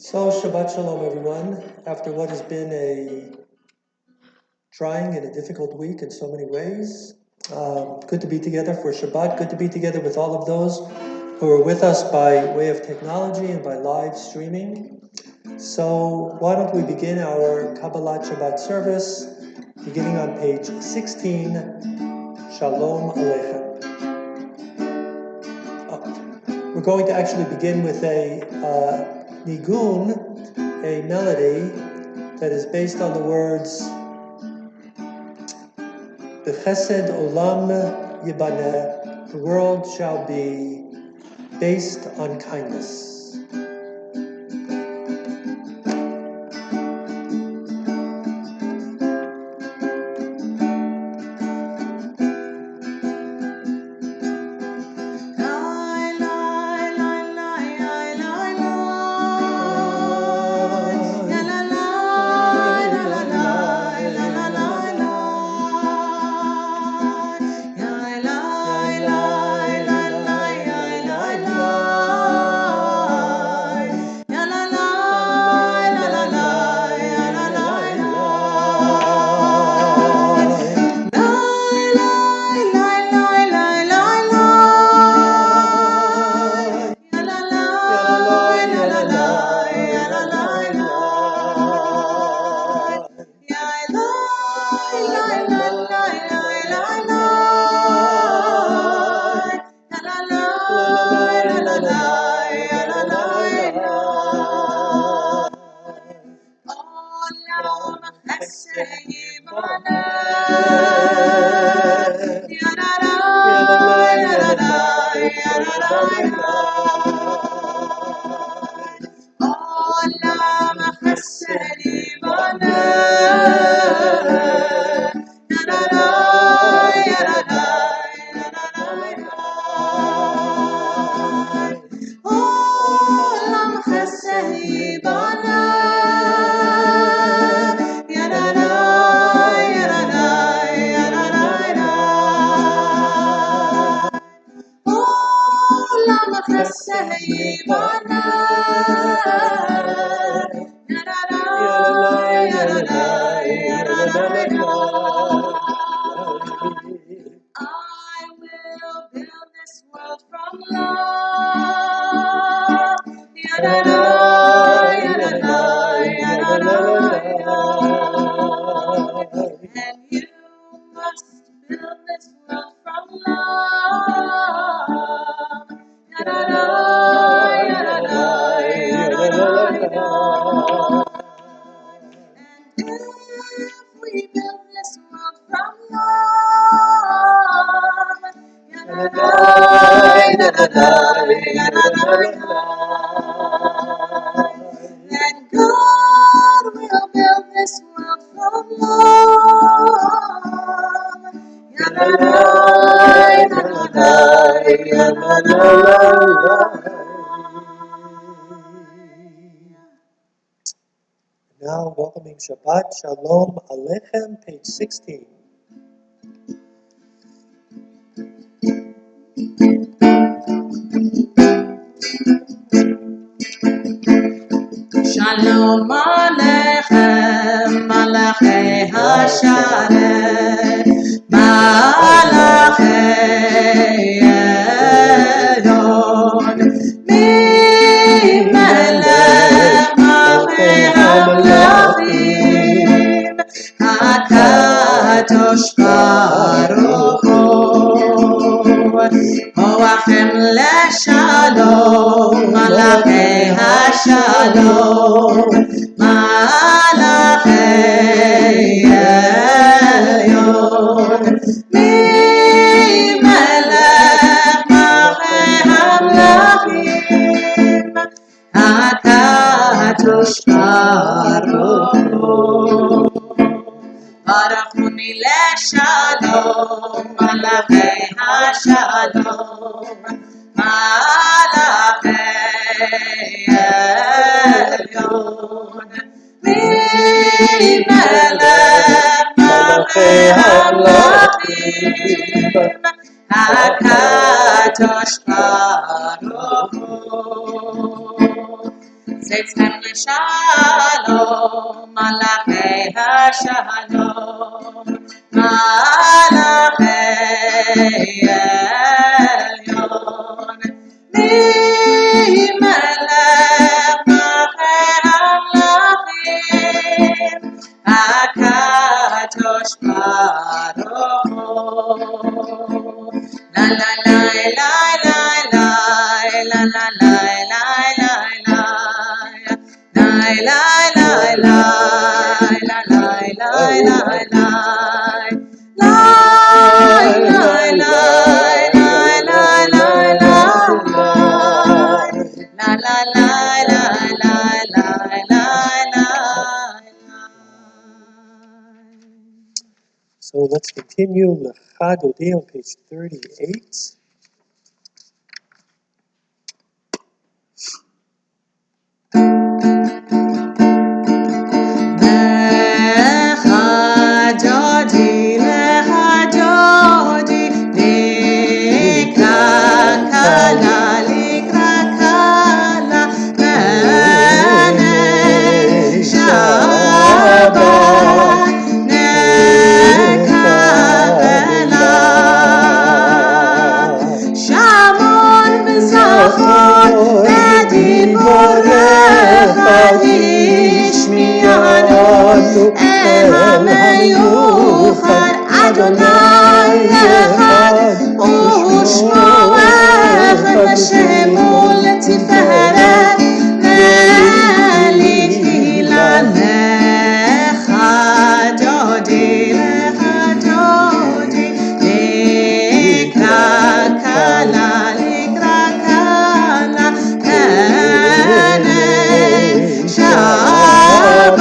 So, Shabbat Shalom, everyone. After what has been a trying and a difficult week in so many ways, good to be together for Shabbat. Good to be together with all of those who are with us by way of technology and by live streaming. So, why don't we begin our Kabbalat Shabbat service, beginning on page 16, Shalom Aleichem. We're going to actually begin with a nigun, a melody that is based on the words B'chesed olam yibaneh, the world shall be based on kindness. Now welcoming Shabbat Shalom Aleichem, page 16. Shalom Aleichem, Malachei Hashareh, Malachei Elyon, Mimelech Malchei Hamlachim, HaKadosh Baruch Hu, Hoachem Leshalom, Malachei Hashalom, Malachei Elyon, Mimelech Malchei Hamlachim, HaKadosh Baruch Hu. Barachuni leshalom, Malachei Hashalom, Malachei Elyon, Mimelech Malchei Hamlachim, HaKadosh Baruch Hu. Say it's time to shalom, malachei hashalom, malachei elyon, melech hamlachim, HaKadosh Baruch Hu. La la la la la la la la la la la la. La la la la la la la la la. La la la la la la la. La la la la la la la la. So let's continue Lecha Dodi on page 38. Lecha Dodi, Likra Kala, Likra Kala, B'nei Shabbat, Nekabela. Shamor v'zachor v'diborecha hishmi'anu el ha'meyuchad Adonai echad u'shmo echad v'shemo letiferet ve'likila lecha dodi Likra Kala, Likra Kala, B'nei Shabbat,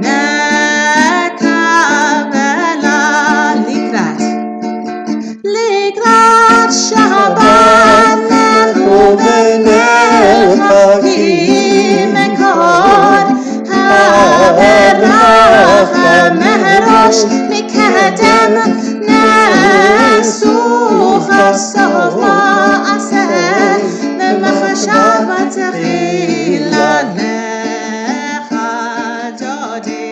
Nekabela. Likrat Shabbat, Lechu v'nefachim mekor, ha'beracha merosh mikadem, Nesucha sof ma'aseh, v'machashava techila lecha dodi,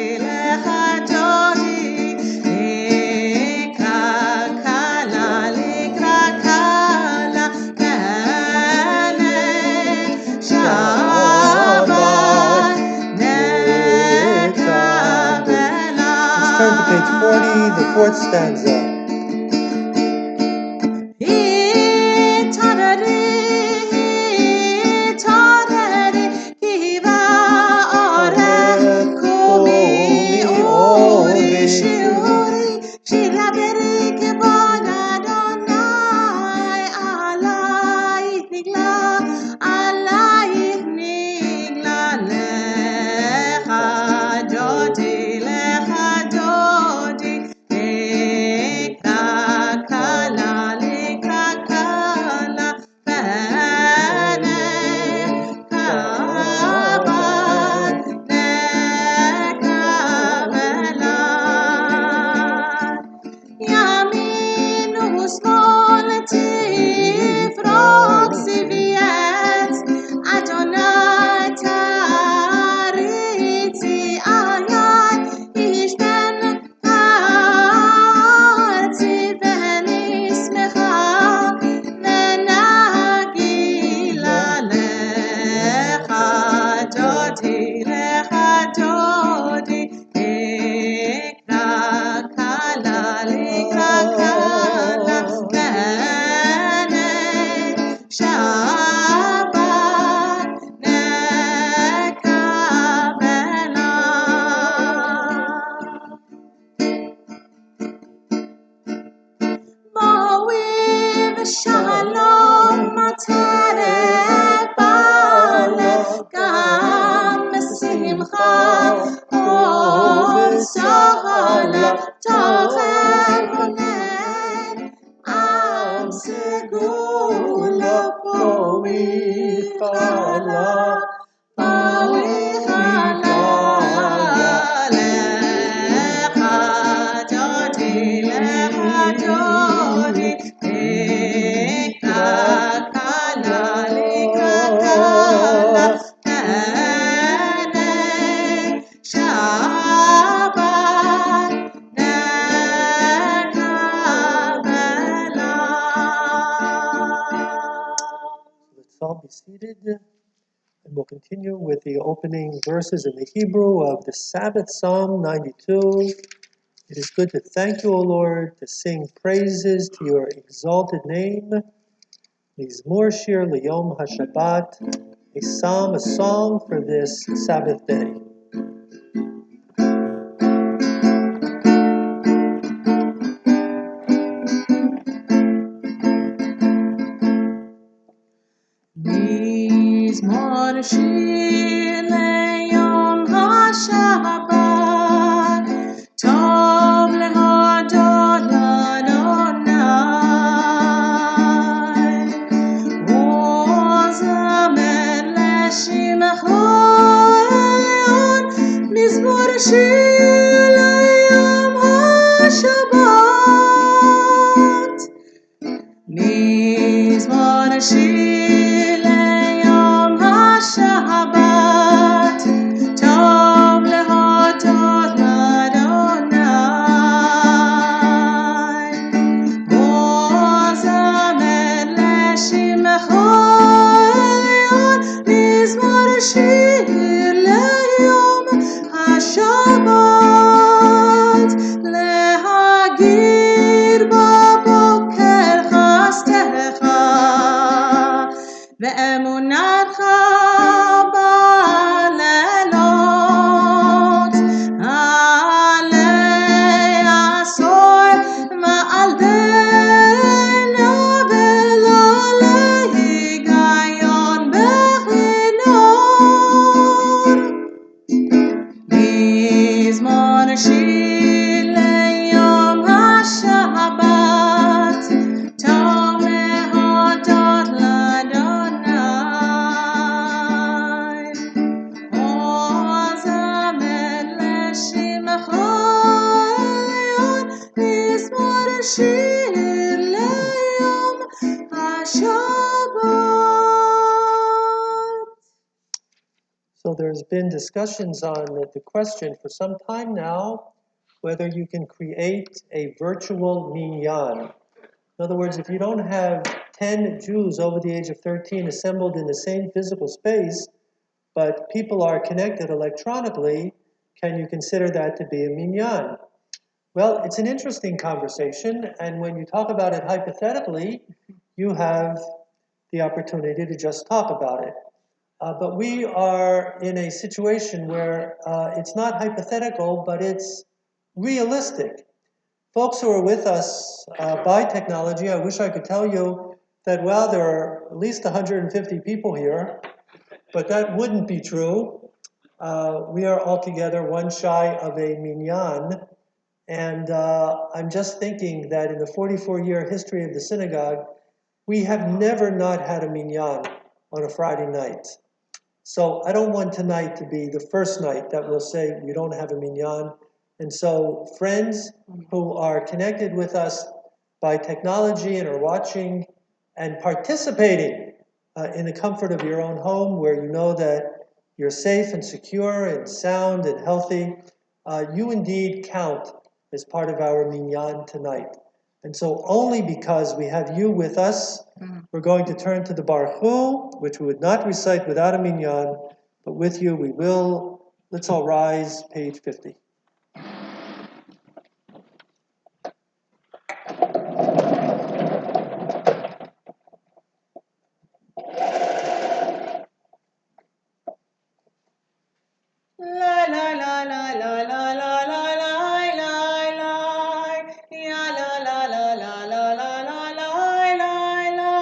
Likra Kala, Likra Kala, B'nei Shabbat, Nekabela. Let's turn to page 40, the fourth stanza. Tarari, kiva orech, kumi uri shiuri, shira berik bon Adonai, alayich nigla lecha dodi, Likra Kala, Likra Kala, B'nei Shabbat, Nekabela. Yamin u'shmol tifrok zivyet, Adonai taritzi ayat, ish ben artzi v'nismecha, v'nagila lecha dodi, Likra Kala, Likra Kala, B'nei Shabbat, Nekabela. Mo'av shalom atareh balo, gam simcha sohola, tochem ronen am segula, po'ichala, lecha dodi, Likra Kala, Likra Kala, seated. And we'll continue with the opening verses in the Hebrew of the Sabbath Psalm 92. It is good to thank you, O Lord, to sing praises to your exalted name. Mizmor Shir Liyom HaShabbat, a psalm, a song for this Sabbath day. מזמור שיר ליום השבת, טוב להודות לאדוני. וזמר לשמחו עליון, מזמור שיר ליום השבת. מזמור שיר ליום השבת, טוב להודות לאדוני. וזמר לשמחו עליון, מזמור שיר ליום השבת. להגיר בבוקר חסדך ואמונתך בלילות, עלי עשור ועל דנה ולא להיגיון בכינור. מזמור שיר ליום השבת, טוב להודות לאדוני. וזמר לשמחו עליון, מזמור שיר ליום השבת. So there's been discussions on the question for some time now, whether you can create a virtual minyan. In other words, if you don't have 10 Jews over the age of 13 assembled in the same physical space, but people are connected electronically, can you consider that to be a minyan? Well, it's an interesting conversation, and when you talk about it hypothetically, you have the opportunity to just talk about it. But we are in a situation where it's not hypothetical, but it's realistic. Folks who are with us by technology, I wish I could tell you that, well, there are at least 150 people here, but that wouldn't be true. We are altogether one shy of a minyan, and I'm just thinking that in the 44-year history of the synagogue, we have never not had a minyan on a Friday night. So I don't want tonight to be the first night that we'll say we don't have a minyan. And so friends who are connected with us by technology and are watching and participating in the comfort of your own home, where you know that you're safe and secure and sound and healthy, you indeed count as part of our minyan tonight. And so only because we have you with us, we're going to turn to the Baruch Hu, which we would not recite without a minyan, but with you we will. Let's all rise, page 50. La la la la la la la la la la la, ya la la la la la la la la la la,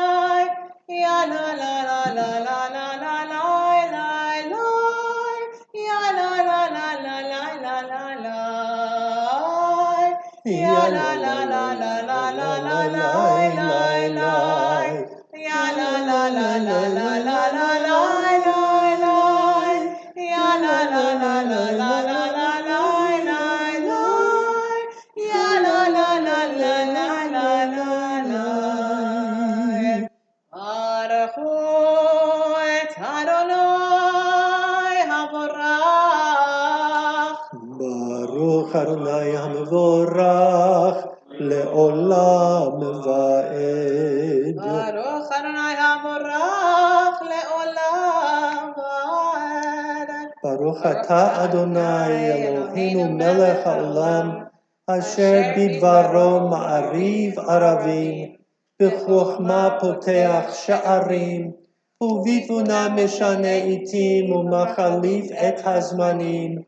ya la la la la la la la la la, ya la la la la la la la la, ya la la la la la la la la la, ya la la la la la la la la la. Ya la la la la la la la la la la, ya la la la la la la la la. Baruchu et Adonai havorach. Baruch Adonai HaMevorach le'olam va'ed. Baruch Adonai havorach le'olam Baruch atah Adonai Eloheinu melech haolam, asher bidvaro ma'ariv aravim, b'chokhmah poteach sha'arim, ובתבונה משנה עתים ומחליף את הזמנים,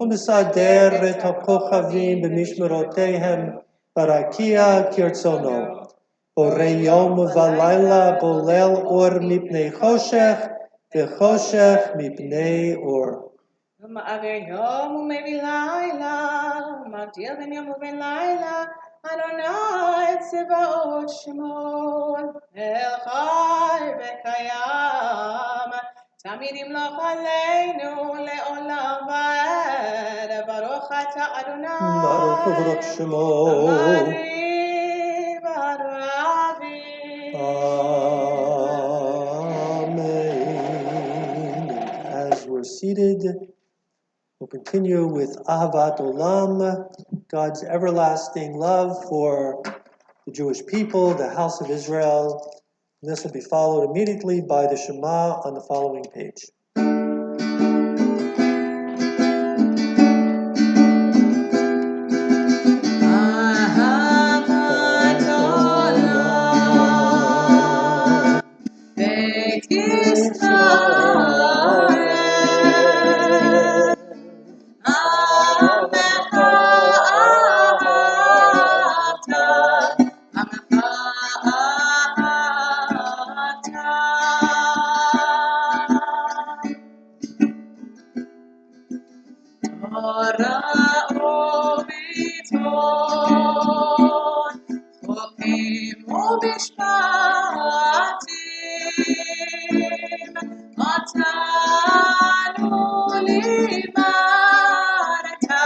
ומסדר את הכוכבים במשמרותיהם, ברקיע כרצונו. בורא יום ולילה בולל אור מפני חושך, וחושך מפני אור. ומעביר יום ומביא לילה, ומבדיל בין יום ובין לילה, אדוני צבאות שמו, אל חי וקיים, תמיד ימלוך עלינו לעולם ועד, ברוך אתה אדוני, ברוך שמו, המעריב הרבים. Amen. As we're seated, we'll continue with Ahavat Olam, God's everlasting love for the Jewish people, the house of Israel. And this will be followed immediately by the Shema on the following page. Ahavat Olam, Beit Yisrael, Amecha ahavta, Amecha ahavta. Torah u'mitzvot, chokim u'mishpatim, otanu limadta,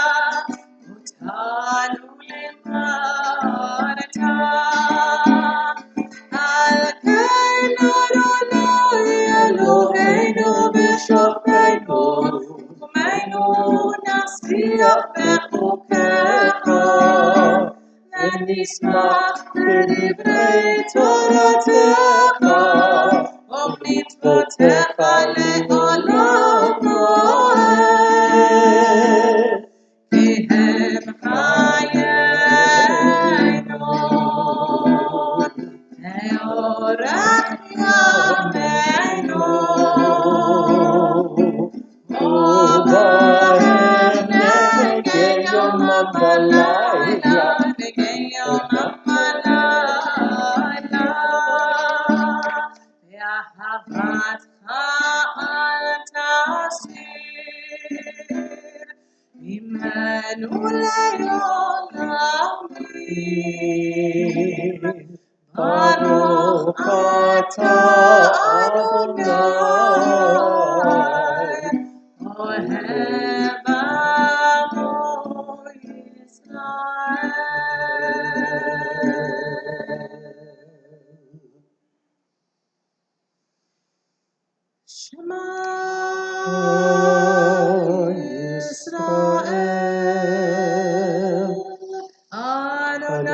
otanu limadta. Al ken Adonai Eloheinu b'shofteinu, ומנו נשיח בחוקיך, ונשמח בדברי תורתך, ומצוותיך לעולם מועד, כי הם חיינו, לאורך ימינו. ובהם נגן יומם ולילה, נגן יומם ולילה. ואהבתך אל תסיר ממנו לעולמים. ברוך אתה אדוני, אוהב עמו ישראל. שמע ישראל, אדוני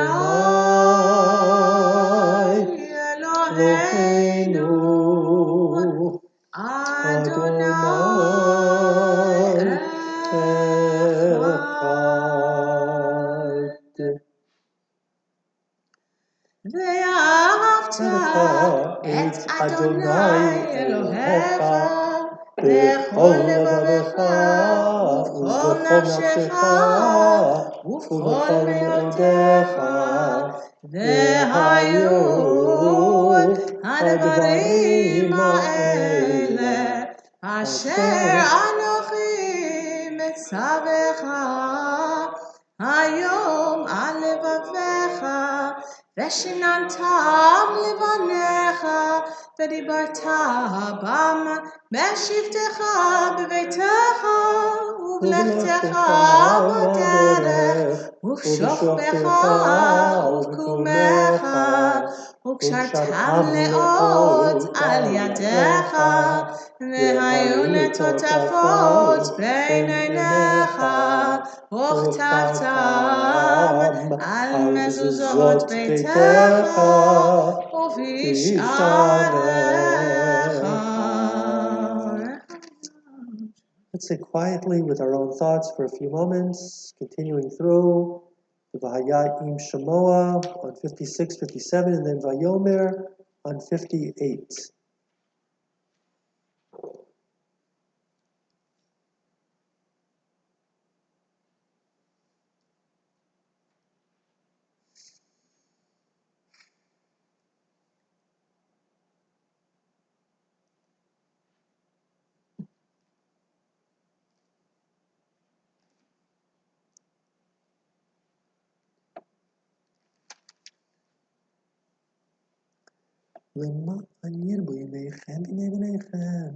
אלוהינו, אדוני אחד. ואהבת את אדוני אלוהיך בכל לבבך ובכל נפשך ובכל מאודיך. והיו הדברים האלה אשר אנוכי מצווך היום על לבביך, ושיננתם לבניך, ודיברת בם בשבתך בביתך, ובלכתך בדרך, ובשוכבך ובקומך, וקשרתם לאות על ידיך, והיו לטוטפות בין עיניך, וכתבתם על מזוזות ביתך ובשעריך. Let's sit quietly with our own thoughts for a few moments, continuing through the Vahaya Im Shemoa on 56, 57, and then Vayomer on 58. למען ירבו ימיכם בימי בניכם,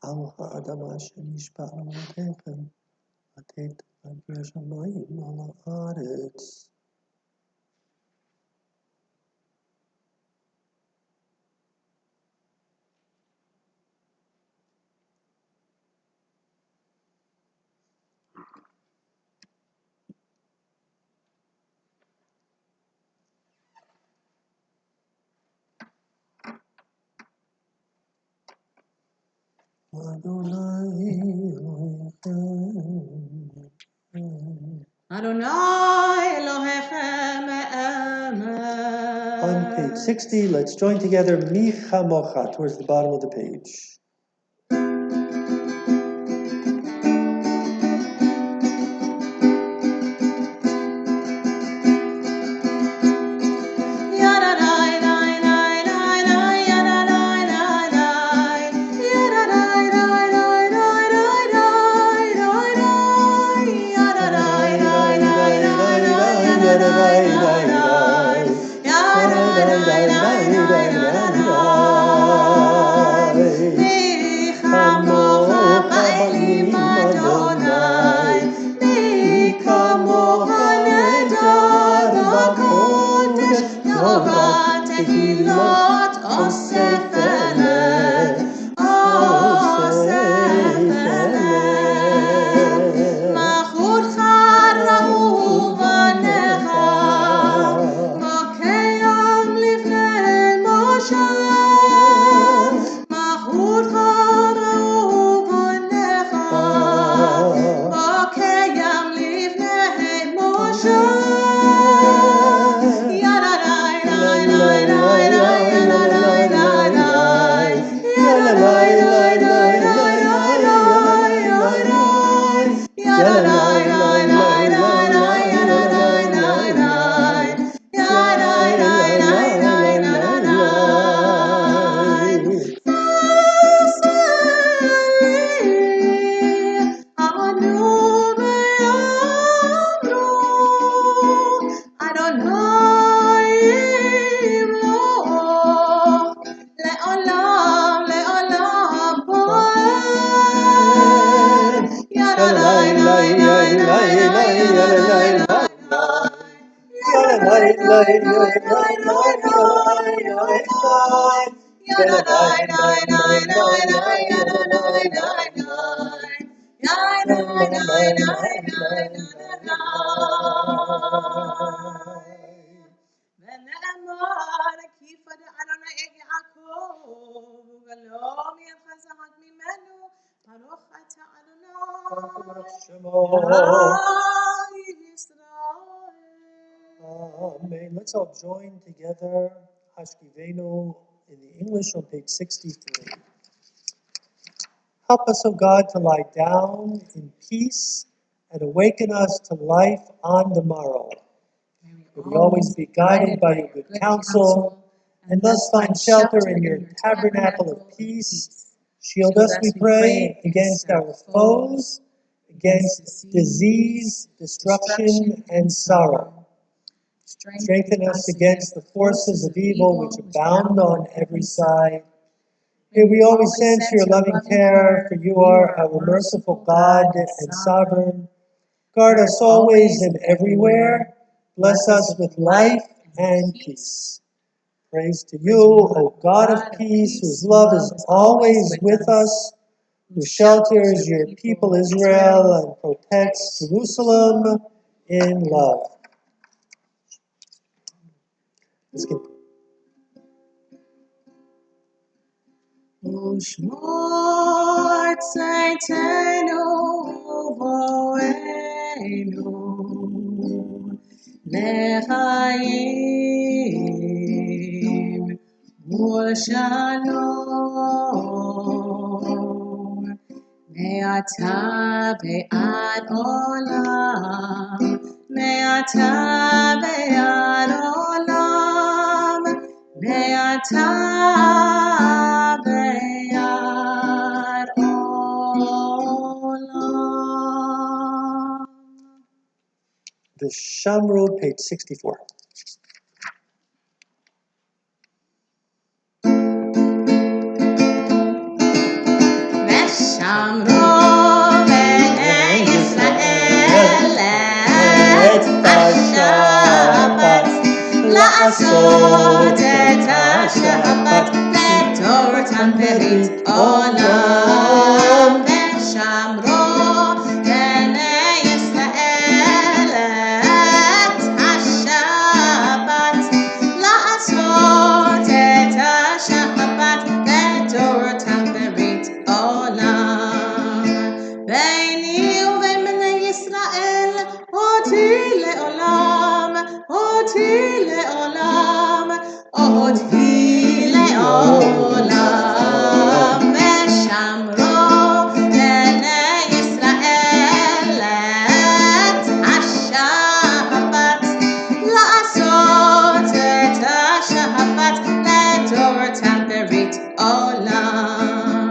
על האדמה שנשבע לאבותיכם, לתת על פי השמיים על הארץ. Adonai Elohechem Emet. On page 60, let's join together Mi Chamocha towards the bottom of the page. Tehilot Osef Eleh, Osef Eleh, Machutcha Ra'u Banecha, Mokeyam Lifnei Moshe, Machutcha Ra'u Banecha, Mokeyam Lifnei Moshe. Amen. Let's all join together Hashkivenu in the English on page 63. Help us, O God, to lie down in peace and awaken us to life on the morrow. May we always be guided by your good counsel, and thus find shelter in your tabernacle of peace. Shield us, we pray, against our foes, against disease, destruction, and sorrow. Strengthen us against the forces of evil which abound on every side. May we always sense your loving care, for you are our merciful God and sovereign. Guard us always and everywhere. Bless us with life and peace. Praise to you, O God of peace, whose love is always with us, who shelters your people Israel and protects Jerusalem in love. Let's get ושמור צאתנו ובואנו לחיים ולשלום מעתה ועד עולם, מעתה ועד עולם, מעתה ועד עולם. The Shamro, page 64. ושמרו בני ישראל את השבת, לעשות את השבת לתורתם ברית עולם. ושמרו בני ישראל את השבת, לעשות את השבת לתורתם ברית עולם. ביני ובין בני ישראל אותי לעולם, אותי לעולם, אותי לעולם. ושמרו בני ישראל את השבת, לעשות את השבת לתורתם ברית עולם.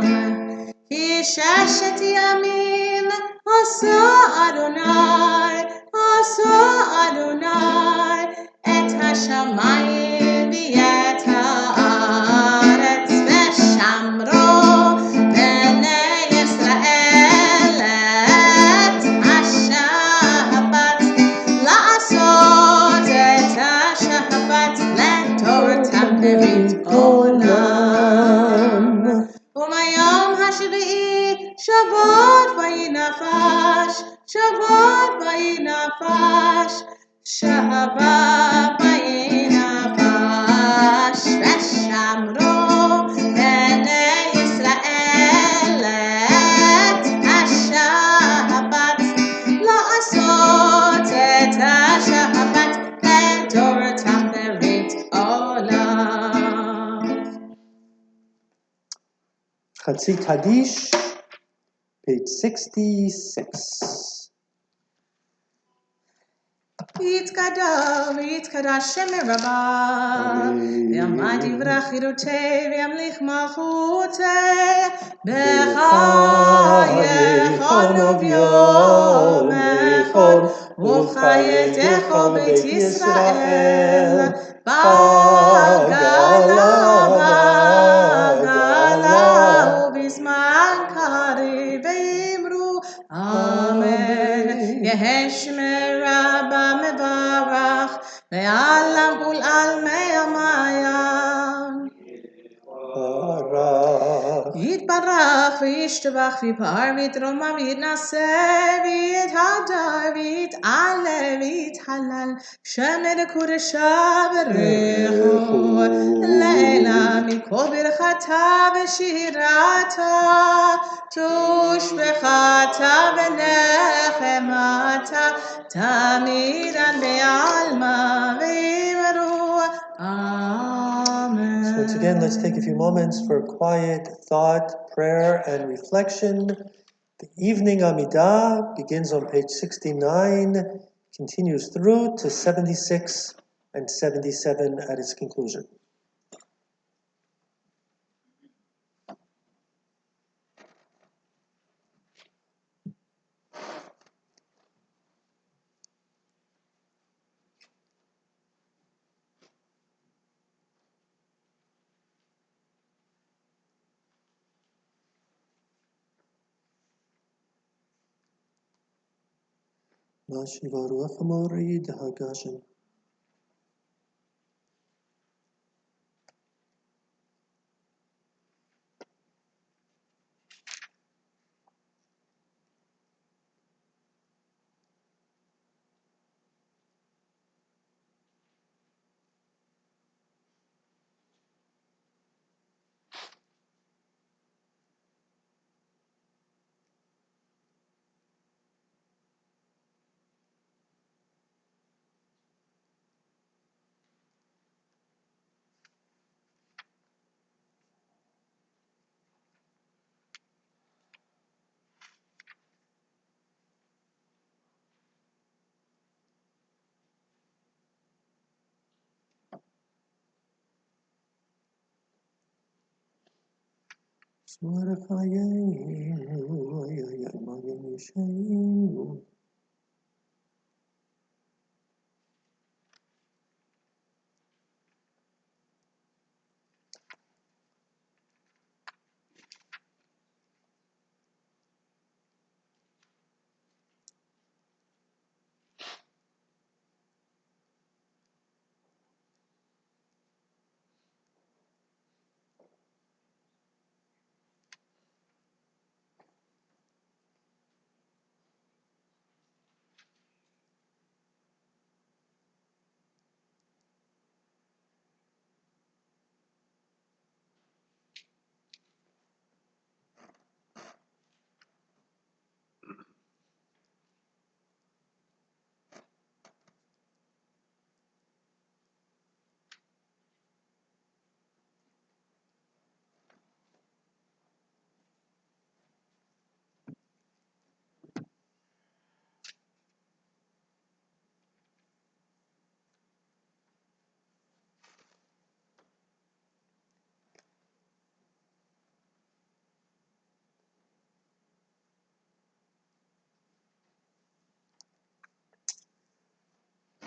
כי ששת ימים עשה אדוני, עשה אדוני את השמיים ואת הארץ. ושמרו בני ישראל את השבת, לעשות את השבת לתורתם ברית עולם. וביום השביעי שבת וינפש, שבת וינפש, שבת וינפש. ושמרו בני ישראל את השבת, לעשות את השבת לתורתם ברית עולם. Chatzit Hadish, page 66. ויתגדל ויתקדש שם רבה, ויעמד יברך חירותי וימליך מלכותי בחייכון וביומכון ובחייתך בית ישראל בגלה בגלה ובזמן קריב ואמרו אמן. יהי שמרה במברך ועלם ולעלמי המים. יתברך וישתבח ויפאר ויתרומם ויתנשא ויתהדר ויתעלה ויתהלל שמד קודשה ברכו לעילה מכל ברכתה ושירתה תושבחתה ונחמתה תמידן בעלמא ואמרו Amen. So once again, let's take a few moments for quiet thought, prayer, and reflection. The evening Amidah begins on page 69, continues through to 76 and 77 at its conclusion. Mashiva Ruach Amori Dehagashim.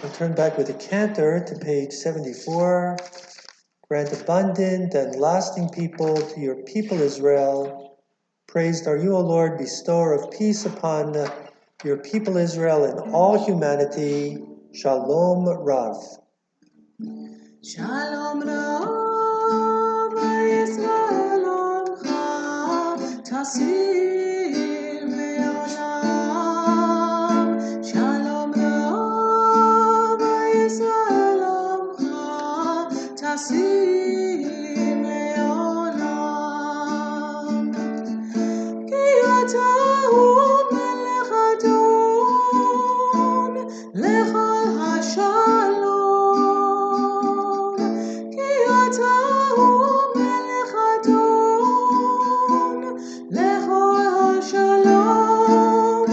We'll turn back with the cantor to page 74. Grant abundant and lasting people to your people Israel. Praised are you, O Lord, bestower of peace upon your people Israel and all humanity. Shalom Rav. Shalom Rav Yisrael Amcha Tasir Le'olam. Shalom Rav Yisrael Amcha Tasir Le'olam. Ki ata hu melech adon lechol hashalom. Ki ata hu melech adon lechol hashalom.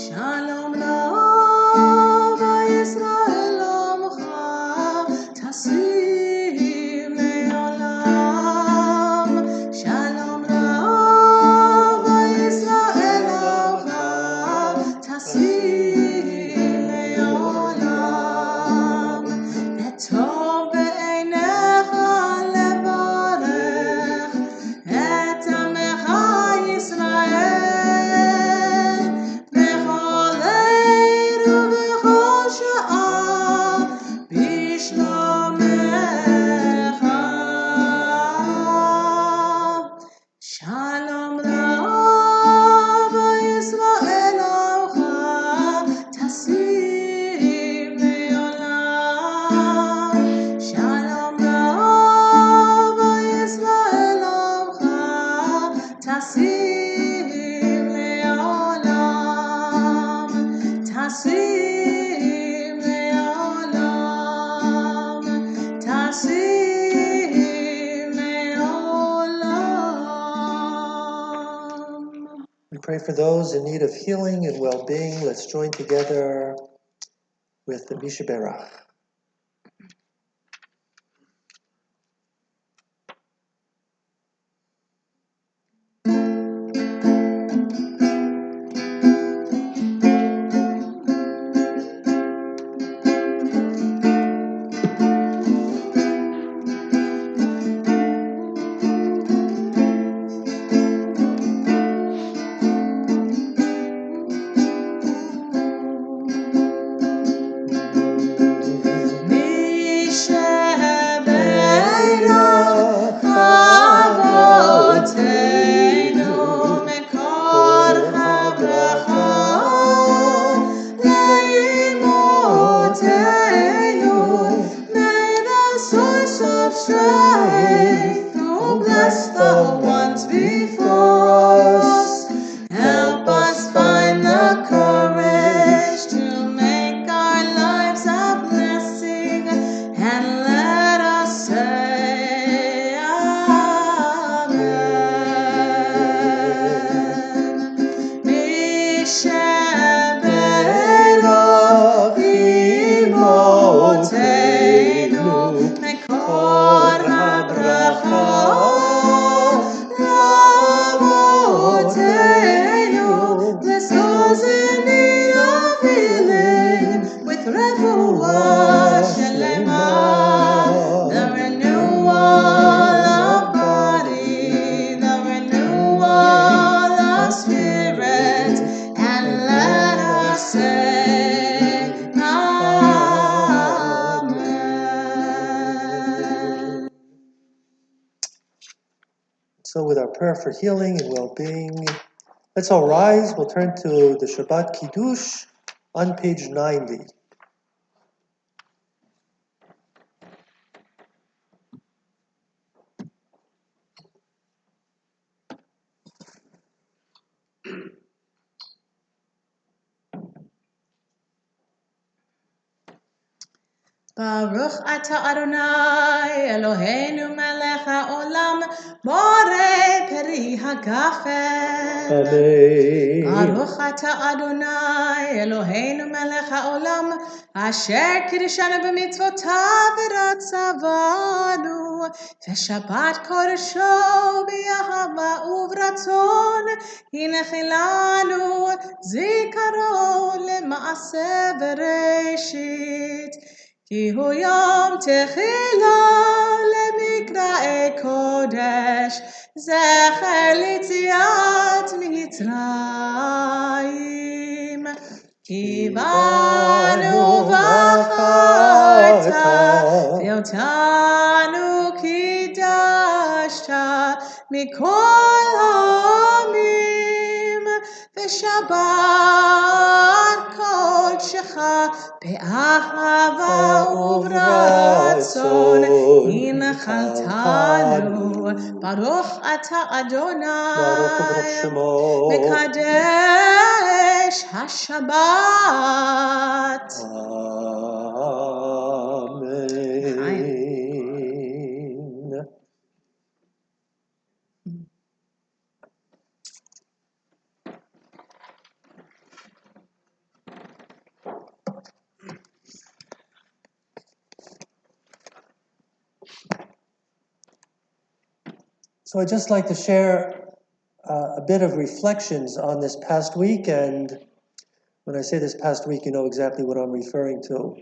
Shalom Rav Yisrael Amcha Tasir Le'olam. Shalom Rav Yisrael Amcha Tasir Le'olam. Etov be'einecha levarech et amecha Yisrael bechol eir ubechol sha'ah bishlomecha. Shalom Rav Yisrael Amcha Tasir Le'olam. Shalom Rav Yisrael Amcha Tasir Le'olam. Tasir Le'olam. Tasir Le'olam. We pray for those in need of healing and well-being. Let's join together with the Misha Berach. prayer for healing and well-being. Let's all rise. We'll turn to the Shabbat Kiddush on page 90. Baruch atah Adonai Eloheinu melech haolam borei peri hagafen. Amen. Baruch atah Adonai Eloheinu melech haolam asher kiddushanu b'mitzvotav v'ratzavanu v'shabbat kodesho b'yahava uvratzon hinechilanu zikaron lema'aseh bereshit. כי הוא יום תחילה למקראי קודש, זכר ליציאת מצרים. כי באנו בחרת, ואותנו קידשת מכל העמים, ושבת קודשך באהבה וברצון הנחלתנו. ברוך אתה אדוני ברוך וברוך שמו. מקדש השבת. Amen. So I'd just like to share a bit of reflections on this past week, and when I say this past week, you know exactly what I'm referring to.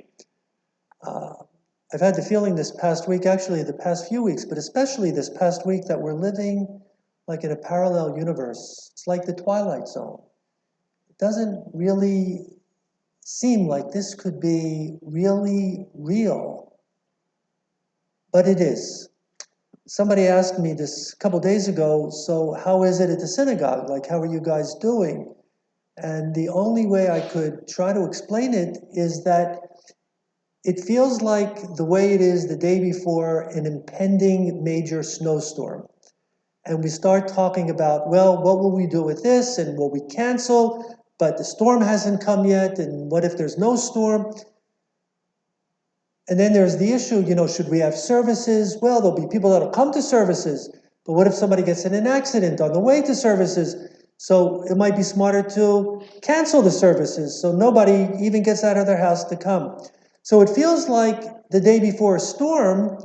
I've had the feeling this past week, actually the past few weeks, but especially this past week, that we're living like in a parallel universe. It's like the Twilight Zone. It doesn't really seem like this could be really real, but it is. Somebody asked me this a couple days ago, so how is it at the synagogue? Like, how are you guys doing? And the only way I could try to explain it is that it feels like the way it is the day before an impending major snowstorm. And we start talking about, well, what will we do with this? And will we cancel? But the storm hasn't come yet. And what if there's no storm? And then there's the issue, should we have services? Well, there'll be people that'll come to services. But what if somebody gets in an accident on the way to services? So it might be smarter to cancel the services so nobody even gets out of their house to come. So it feels like the day before a storm,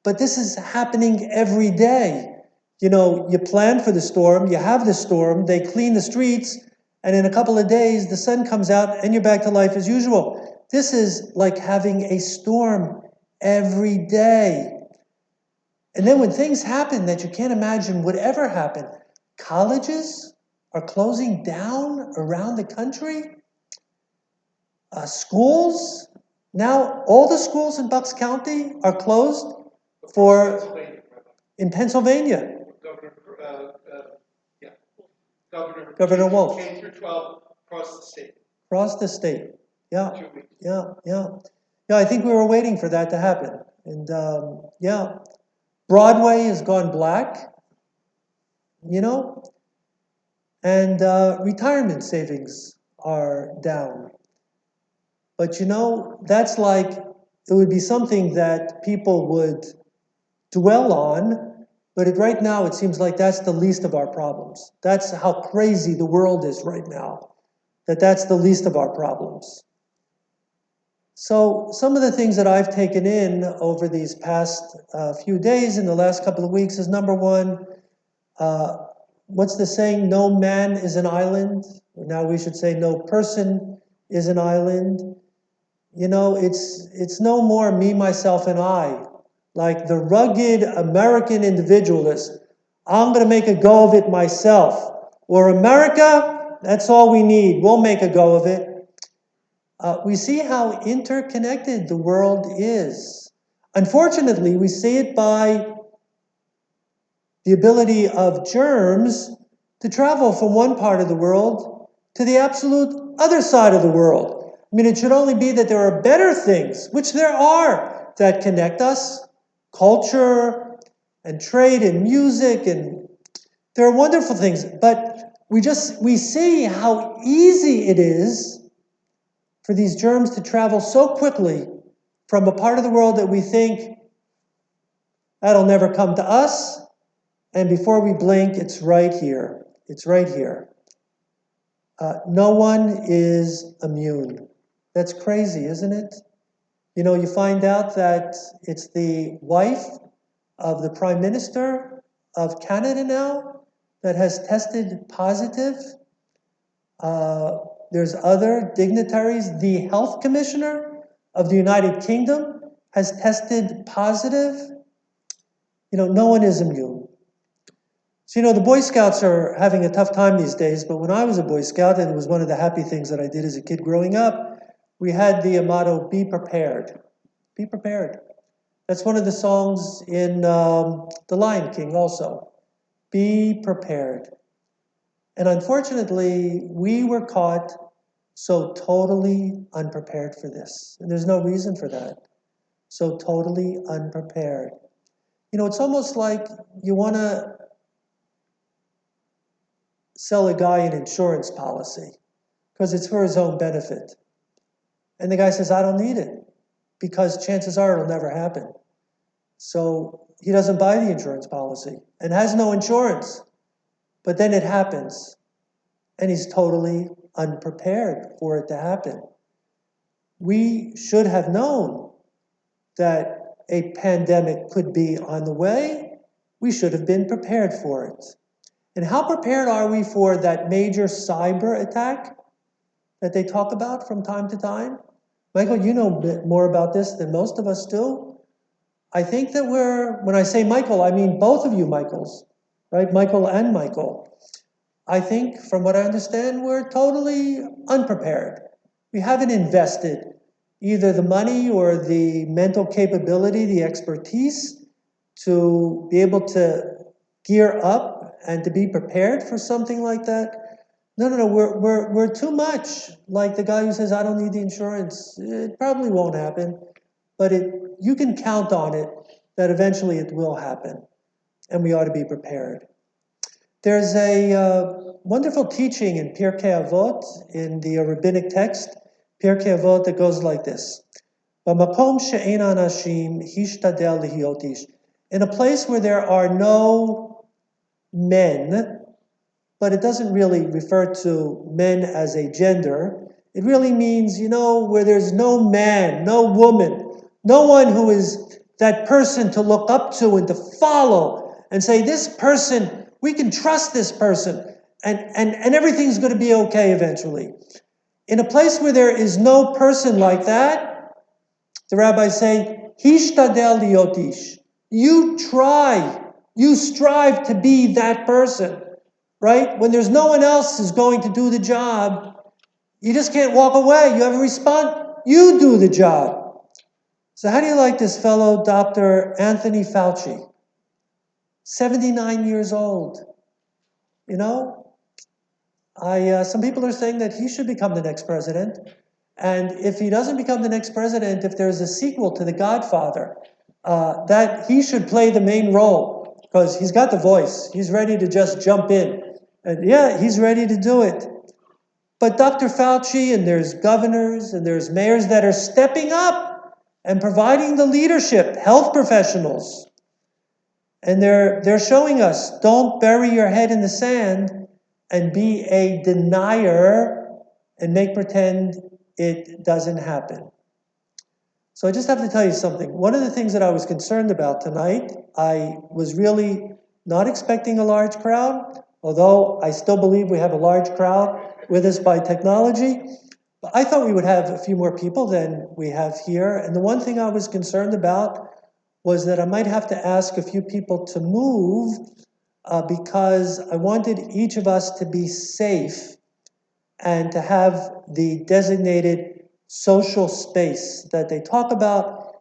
but this is happening every day. You plan for the storm, you have the storm, they clean the streets, and in a couple of days, the sun comes out and you're back to life as usual. This is like having a storm every day. And then when things happen that you can't imagine would ever happen, colleges are closing down around the country. Schools, now all the schools in Bucks County are closed in Pennsylvania. Governor Wolf. K through 12 across the state. Across the state, yeah. 2 weeks. Yeah, I think we were waiting for that to happen. And Broadway has gone black, and retirement savings are down. But that's like, it would be something that people would dwell on, but right now it seems like that's the least of our problems. That's how crazy the world is right now, that's the least of our problems. So some of the things that I've taken in over these past few days, in the last couple of weeks, is number one, what's the saying? No man is an island. Now we should say no person is an island. It's no more me, myself, and I. Like the rugged American individualist, I'm going to make a go of it myself. Or America, that's all we need. We'll make a go of it. We see how interconnected the world is. Unfortunately, we see it by the ability of germs to travel from one part of the world to the absolute other side of the world. I mean, it should only be that there are better things, which there are, that connect us, culture and trade and music, and there are wonderful things, but we see how easy it is for these germs to travel so quickly from a part of the world that we think that'll never come to us, and before we blink, it's right here. It's right here. No one is immune. That's crazy, isn't it? You know, you find out that it's the wife of the Prime Minister of Canada now that has tested positive. There's other dignitaries. The Health Commissioner of the United Kingdom has tested positive. You know, no one is immune. So, you know, the Boy Scouts are having a tough time these days, but when I was a Boy Scout, and it was one of the happy things that I did as a kid growing up, we had the motto, be prepared. Be prepared. That's one of the songs in The Lion King also. Be prepared. And unfortunately, we were caught so totally unprepared for this. And there's no reason for that. So totally unprepared. You know, it's almost like you want to sell a guy an insurance policy because it's for his own benefit. And the guy says, I don't need it because chances are it'll never happen. So he doesn't buy the insurance policy and has no insurance. But then it happens. And he's totally unprepared for it to happen. We should have known that a pandemic could be on the way. We should have been prepared for it. And how prepared are we for that major cyber attack that they talk about from time to time? Michael, you know a bit more about this than most of us do. I think that when I say Michael, I mean both of you Michaels, right? Michael and Michael. I think, from what I understand, we're totally unprepared. We haven't invested either the money or the mental capability, the expertise to be able to gear up and to be prepared for something like that. No, we're too much like the guy who says, I don't need the insurance. It probably won't happen, but you can count on it that eventually it will happen, and we ought to be prepared. There's a wonderful teaching in Pirkei Avot, in the rabbinic text, Pirkei Avot, that goes like this. B'makom she'ein anashim hishtadel lihiot ish. In a place where there are no men, but it doesn't really refer to men as a gender. It really means, you know, where there's no man, no woman, no one who is that person to look up to and to follow and say, this person, we can trust this person, and everything's going to be okay eventually. In a place where there is no person like that, the rabbis say, hishtadel liot ish. You try, you strive to be that person, right? When there's no one else who's going to do the job, you just can't walk away. You have a response. You do the job. So how do you like this fellow, Dr. Anthony Fauci? 79 years old. You know, some people are saying that he should become the next president. And if he doesn't become the next president, if there's a sequel to The Godfather, that he should play the main role because he's got the voice. He's ready to just jump in. And yeah, he's ready to do it. But Dr. Fauci, and there's governors and there's mayors that are stepping up and providing the leadership, health professionals. And they're showing us, don't bury your head in the sand and be a denier and make pretend it doesn't happen. So I just have to tell you something. One of the things that I was concerned about tonight, I was really not expecting a large crowd, although I still believe we have a large crowd with us by technology. But I thought we would have a few more people than we have here. And the one thing I was concerned about was that I might have to ask a few people to move because I wanted each of us to be safe and to have the designated social space that they talk about,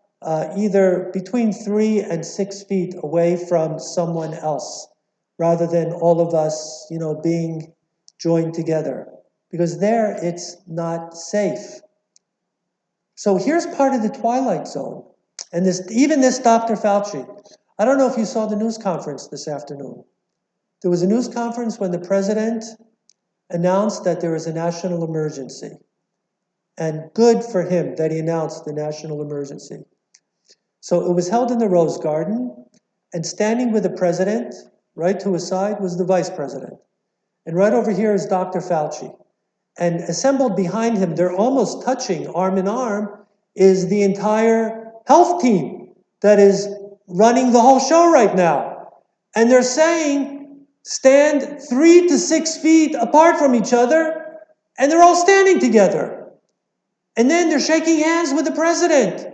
either between 3 and 6 feet away from someone else. rather than all of us, being joined together. Because there, it's not safe. So here's part of the twilight zone. And even this Dr. Fauci, I don't know if you saw the news conference this afternoon. There was a news conference when the president announced that there is a national emergency. And good for him that he announced the national emergency. So it was held in the Rose Garden, and standing with the president, right to his side, was the vice president. And right over here is Dr. Fauci. And assembled behind him, they're almost touching arm in arm, is the entire health team that is running the whole show right now. And they're saying, stand 3 to 6 feet apart from each other, and they're all standing together. And then they're shaking hands with the president.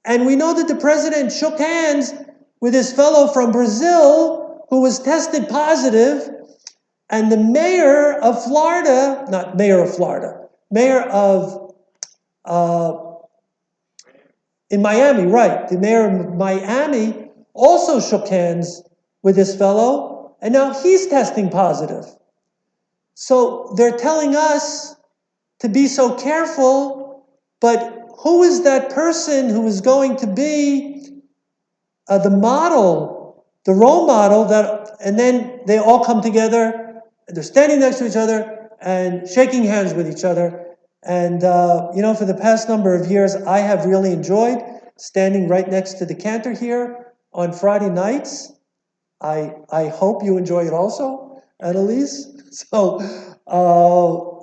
And we know that the president shook hands with this fellow from Brazil who was tested positive. And the mayor of Florida, not mayor of Florida, mayor of, in Miami, right, the mayor of Miami also shook hands with this fellow, and now he's testing positive. So they're telling us to be so careful, but who is that person who is going to be the model, the role model, and then they all come together, and they're standing next to each other and shaking hands with each other. And, for the past number of years, I have really enjoyed standing right next to the cantor here on Friday nights. I hope you enjoy it also, Annalise. So,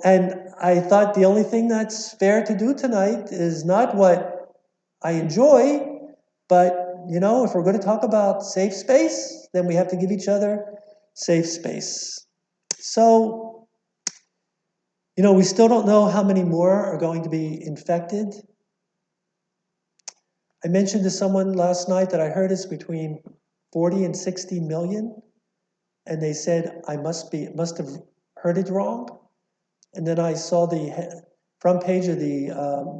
and I thought the only thing that's fair to do tonight is not what I enjoy, but, if we're going to talk about safe space, then we have to give each other safe space. So, we still don't know how many more are going to be infected. I mentioned to someone last night that I heard it's between 40 and 60 million. And they said, I must have heard it wrong. And then I saw the front page of the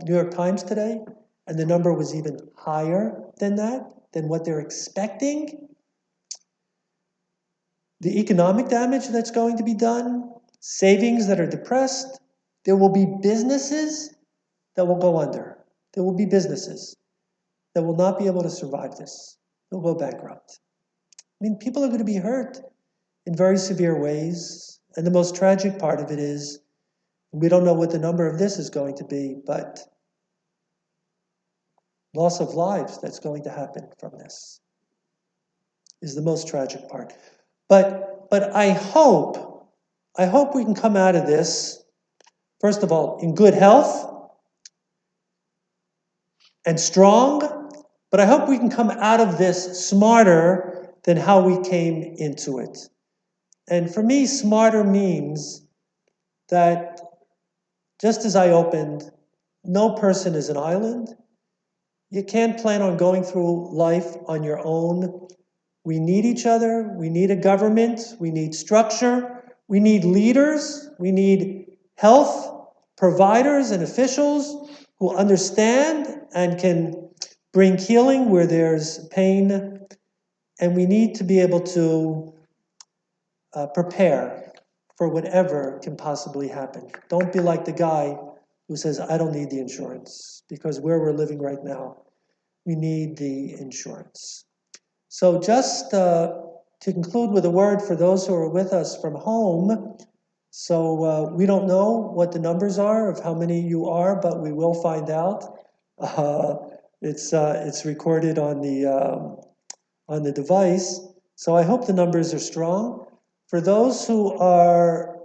New York Times today, and the number was even higher than that, than what they're expecting. The economic damage that's going to be done, savings that are depressed, there will be businesses that will go under. There will be businesses that will not be able to survive this. They'll go bankrupt. People are going to be hurt in very severe ways. And the most tragic part of it is, we don't know what the number of this is going to be, but loss of lives that's going to happen from this is the most tragic part. But I hope we can come out of this, first of all, in good health and strong, but I hope we can come out of this smarter than how we came into it. And for me, smarter means that, just as I opened, no person is an island. You can't plan on going through life on your own. We need each other. We need a government. We need structure. We need leaders. We need health providers and officials who understand and can bring healing where there's pain. And we need to be able to prepare for whatever can possibly happen. Don't be like the guy who says, I don't need the insurance, because where we're living right now, we need the insurance. So just to conclude with a word for those who are with us from home. So we don't know what the numbers are of how many you are, but we will find out. It's recorded on the device. So I hope the numbers are strong. For those who are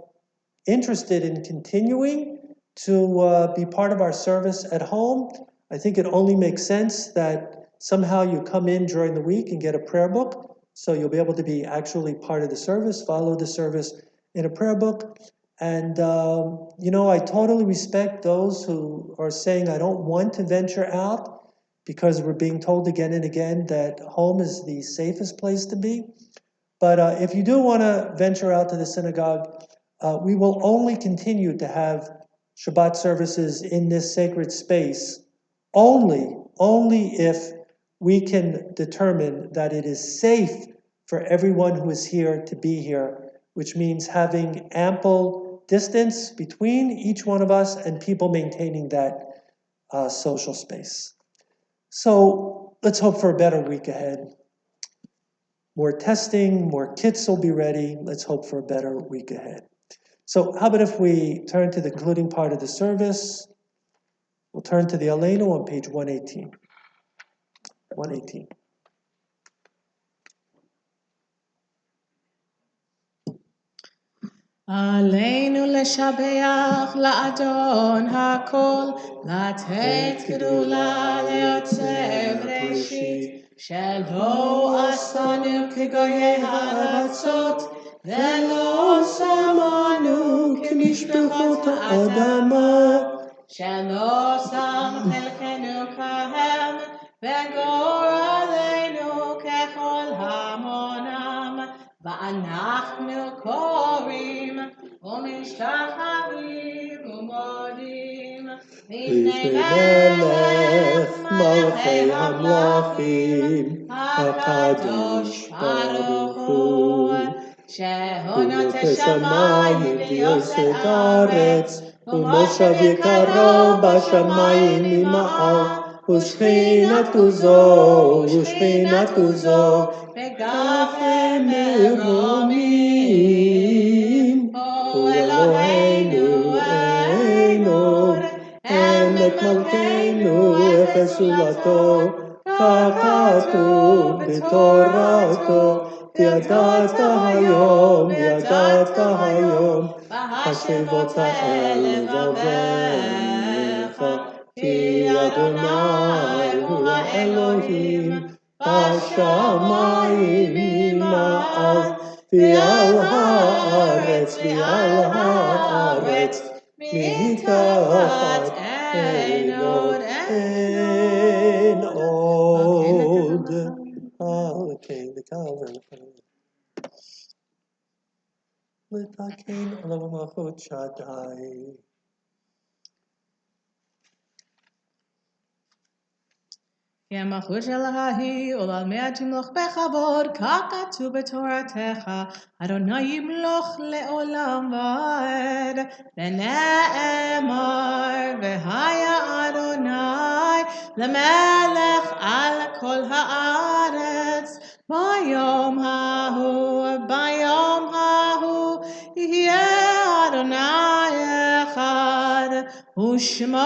interested in continuing to be part of our service at home, I think it only makes sense that somehow you come in during the week and get a prayer book, so you'll be able to be actually part of the service, follow the service in a prayer book. And, I totally respect those who are saying, I don't want to venture out, because we're being told again and again that home is the safest place to be. But if you do want to venture out to the synagogue, we will only continue to have Shabbat services in this sacred space only if we can determine that it is safe for everyone who is here to be here, which means having ample distance between each one of us and people maintaining that social space. So let's hope for a better week ahead. More testing, more kits will be ready. Let's hope for a better week ahead. So how about if we turn to the concluding part of the service? We'll turn to the Aleinu on page 118. 118. עלינו לשבח לאדון הכל, לתת גדולה ליוצר בראשית, שלא עשנו כגויי הארצות, ולא שמענו כמשפחות האדמה, שלא שם חלקנו כהם, וגורלנו ככל המונם, ואנחנו קוראים ומשתחווים ומודים לפני מלך מלכי המלכים הקדוש ברוך הוא, שהוא נוטה שמיים ויוסד הארץ, ומושב יקרו בשמיים ממעל, ושכינתו זו בגפי מרומים. הוא אלוהינו אין עוד, עמק מלכנו אפס זולתו, ככתוב בתורתו, וידעת היום, השבות האל לבביך, כי אדוני הוא האלוהים, בשמיים ממעל, ועל הארץ, מתחת אין עוד. לתקן עולם ומלכות שדי. כי המלכות שלה היא ולעולמי תמלוך בכבוד, כך כתוב בתורתך, אדוני ימלוך לעולם ועד. ונאמר, והיה אדוני למלך על כל הארץ, ביום ההוא יהיה אדוני אחד, ושמו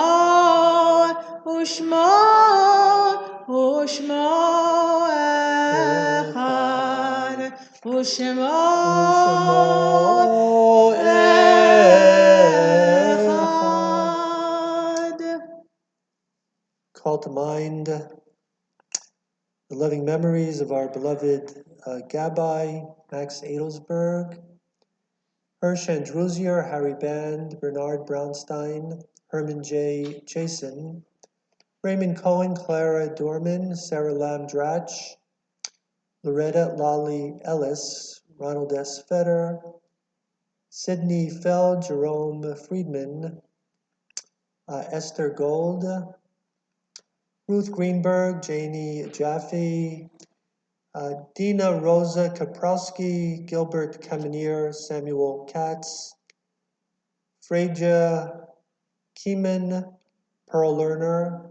אחד, ושמו אחד. Call to mind the loving memories of our beloved Gabbai, Max Adelsberg, Hirsch Andrusier, Harry Band, Bernard Brownstein, Herman J. Chasen, Raymond Cohen, Clara Dorman, Sarah Lam Dratch, Loretta Lolly Ellis, Ronald S. Fetter, Sidney Feld, Jerome Friedman, Esther Gold, Ruth Greenberg, Janie Jaffe, Dina Rosa Kaprowski, Gilbert Kamenier, Samuel Katz, Freja Keeman, Pearl Lerner,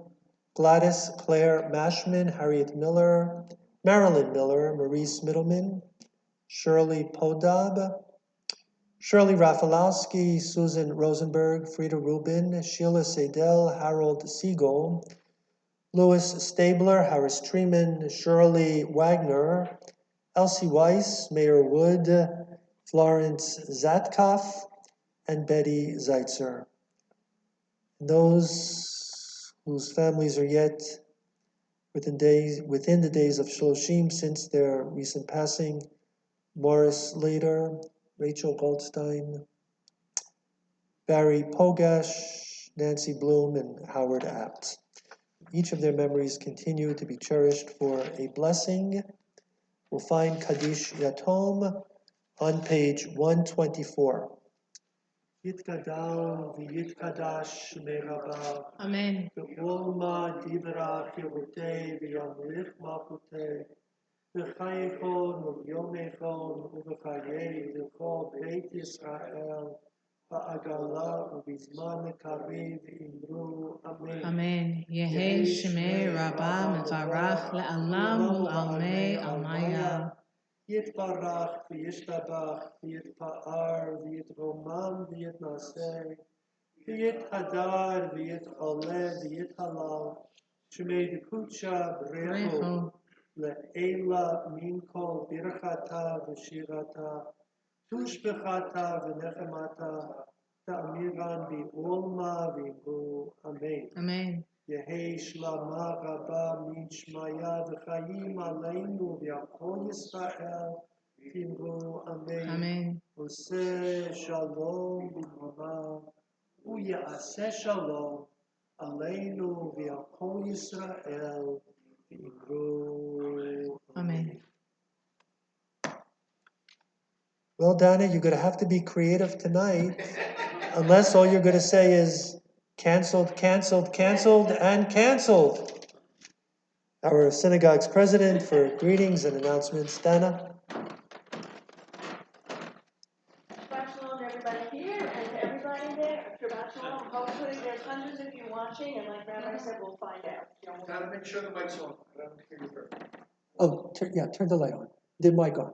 Gladys Claire Mashman, Harriet Miller, Marilyn Miller, Maurice Middleman, Shirley Podab, Shirley Rafalowski, Susan Rosenberg, Frida Rubin, Sheila Seidel, Harold Siegel, Louis Stabler, Harris Treeman, Shirley Wagner, Elsie Weiss, Mayor Wood, Florence Zatkoff, and Betty Zeitzer. Those whose families are yet within the days of Shloshim since their recent passing, Morris Lader, Rachel Goldstein, Barry Pogash, Nancy Bloom, and Howard Apt. Each of their memories continue to be cherished for a blessing. We'll find Kaddish Yatom on page 124. Yitkadal v'yitkadash meraba. Amen. Ve'olma divra chirutei v'yamlich malchutei. בחייכון וביומייכון ובחיי לכל בית ישראל בעגלה ובזמן הקריב אמרו אמן. Amen. Yehi Shemei Rabbah Mevarach Le'alam Ul'almei Almaya. יתברך וישתבח ויתפאר ויתרומם ויתנשא ויתהדר ויתעלה ויתהלל שמי דקודשא בריחו לעילה מן כל ברכתה ושירתה תושבחתה ונחמתה תאמירן בעולמה ואמרו אמן. Amen. יהי שלמה רבה מן שמיה וחיים עלינו ועל כל ישראל אמרו אמן. Amen. עושה שלום במרומיו ויעשה שלום עלינו ועל כל ישראל אמרו Amen. Well, Donna, you're going to have to be creative tonight, unless all you're going to say is canceled, canceled, canceled, and canceled. Our synagogue's president for greetings and announcements. Dana? Shabbat shalom to everybody here and to everybody there. Shabbat shalom. Hopefully there's hundreds of you watching, and like Rabbi said, we'll find out. Gotta make sure the mic's on. I don't hear you very well. Oh, turn the light on. The mic on.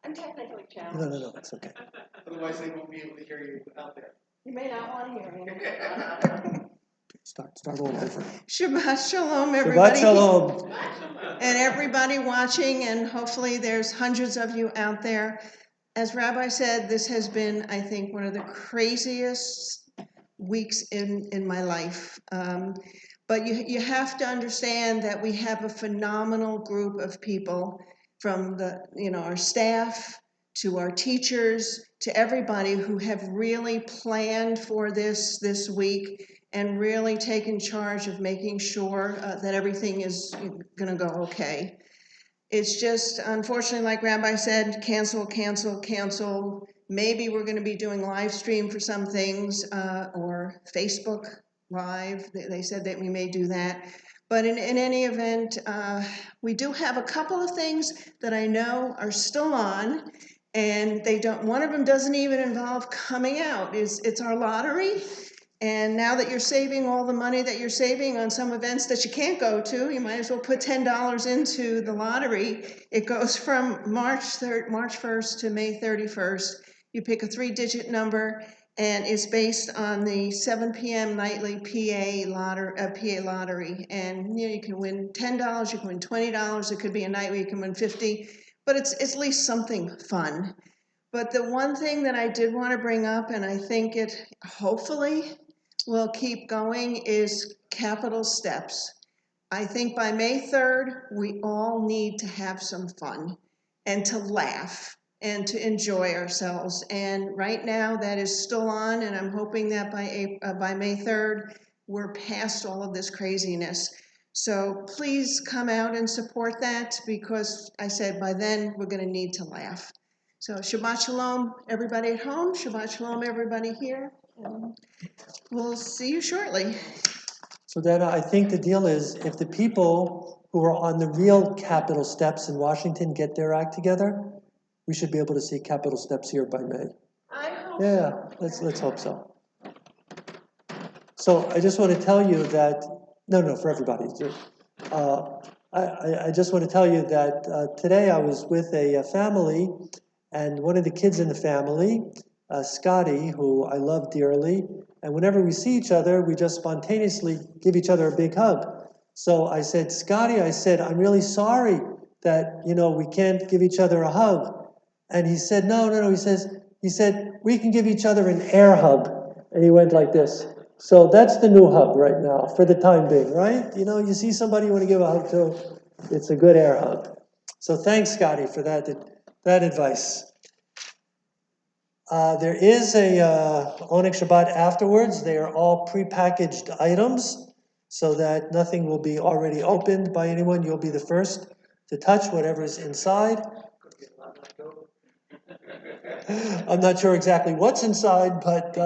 I'm technically No, challenged. no, it's okay. Otherwise, they won't be able to hear you out there. You may not want to hear me. Start all over. Shabbat shalom, Shabbat everybody. shalom. And everybody watching, and hopefully there's hundreds of you out there. As Rabbi said, this has been, I think, one of the craziest weeks in my life. But you have to understand that we have a phenomenal group of people, from our staff to our teachers to everybody, who have really planned for this week and really taken charge of making sure that everything is going to go okay. It's just, unfortunately, like Rabbi said, cancel, cancel, cancel. Maybe we're going to be doing live stream for some things, or Facebook Live. They said that we may do that. But in any event, we do have a couple of things that I know are still on, and one of them doesn't even involve coming out. It's our lottery. And now that you're saving all the money that you're saving on some events that you can't go to, you might as well put $10 into the lottery. It goes from March 1st to May 31st. You pick a 3-digit number, and it's based on the 7 p.m. nightly PA lottery. And you can win $10, you can win $20. It could be a night where you can win $50, but it's at least something fun. But the one thing that I did want to bring up, and I think it hopefully will keep going, is capital steps. I think by May 3rd, we all need to have some fun and to laugh and to enjoy ourselves. And right now that is still on, and I'm hoping that by May 3rd, we're past all of this craziness. So please come out and support that, because I said by then we're going to need to laugh. So Shabbat Shalom, everybody at home. Shabbat Shalom, everybody here. And we'll see you shortly. So Dana, I think the deal is, if the people who are on the real Capitol steps in Washington get their act together, we should be able to see Capitol steps here by May. I hope Yeah, let's hope so. So I just want to tell you that, no, for everybody. I just want to tell you that today I was with a family, and one of the kids in the family, Scotty, who I love dearly, and whenever we see each other, we just spontaneously give each other a big hug. So I said, Scotty, I'm really sorry that, we can't give each other a hug. And he said, no, he said, we can give each other an air hug. And he went like this. So that's the new hug right now, for the time being, right? You see somebody you want to give a hug to, it's a good air hug. So thanks, Scotty, for that advice. There is a Oneg Shabbat afterwards. They are all prepackaged items, so that nothing will be already opened by anyone. You'll be the first to touch whatever's inside. I'm not sure exactly what's inside, but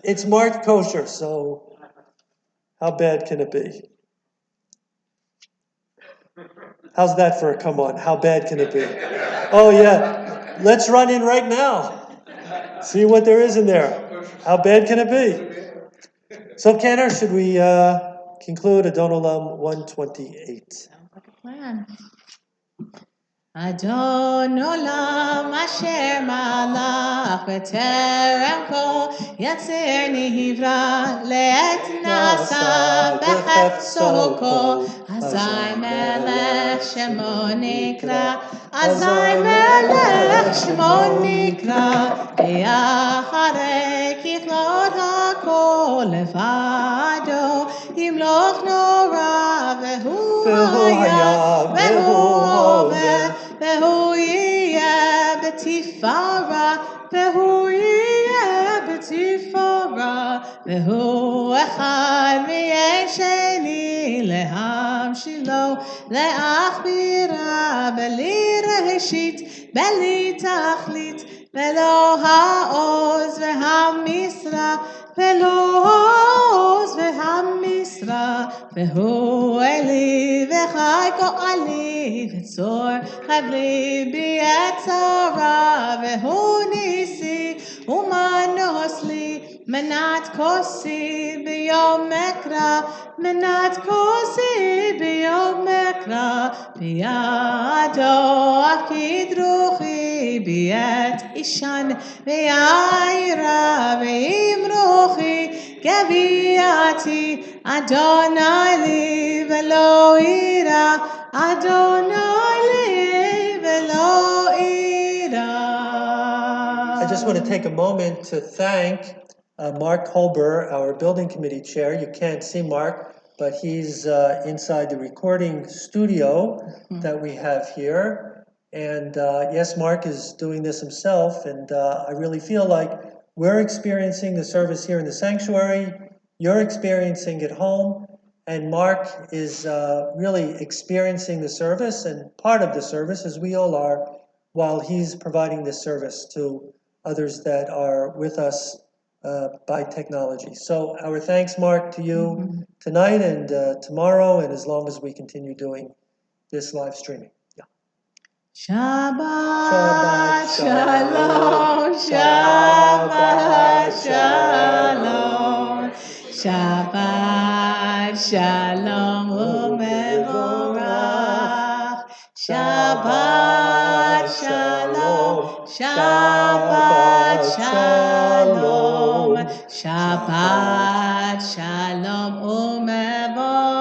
it's marked kosher, so how bad can it be? How's that for a come on? How bad can it be? Oh, yeah. Let's run in right now. See what there is in there. How bad can it be? So, Kenner, should we conclude Adon Olam 128? Sounds like a plan. Adon Olam asher malach b'terem kol yatzer nivra le'et nasa b'chefzo kol azay melech shemo nikra azay melech shemo nikra v'yacharei kichlot hakol levado yimloch nora v'hu haya v'hu over והוא יהיה בתפארה, והוא יהיה בתפארה, והוא אחד ויהיה שני להמשילו, להכבירה, בלי ראשית, בלי תכלית, ולא העוז והמשרה, ולא העוז והמשרה, והוא אלי וחי גואלי וצור חבלי ביצרה, והוא ניסי ומנוס לי מנת כוסי ביום מקרא, מנת כוסי ביום מקרא, בידו אפקיד רוחי בעת אישן ויעירה ועם רוחי גביעתי אדוני לי ולא אירא, אדוני לי ולא אירא. I just want to take a moment to thank Mark Holber, our building committee chair. You can't see Mark, but he's inside the recording studio that we have here. And yes, Mark is doing this himself, and I really feel like we're experiencing the service here in the sanctuary, you're experiencing it home, and Mark is really experiencing the service and part of the service, as we all are, while he's providing this service to others that are with us by technology. So our thanks, Mark, to you tonight and tomorrow, and as long as we continue doing this live streaming. Yeah. Shabbat Shalom, Shabbat Shalom, Shabbat Shalom u'mevorach, Shabbat Shalom, Shabbat Shalom, Shabbat Shalom u'mevorach.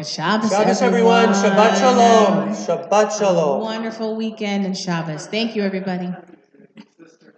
Shabbos, Shabbos, everyone. Shabbat Shalom. Shabbat Have a Shalom. wonderful weekend and Shabbos. Thank you, everybody.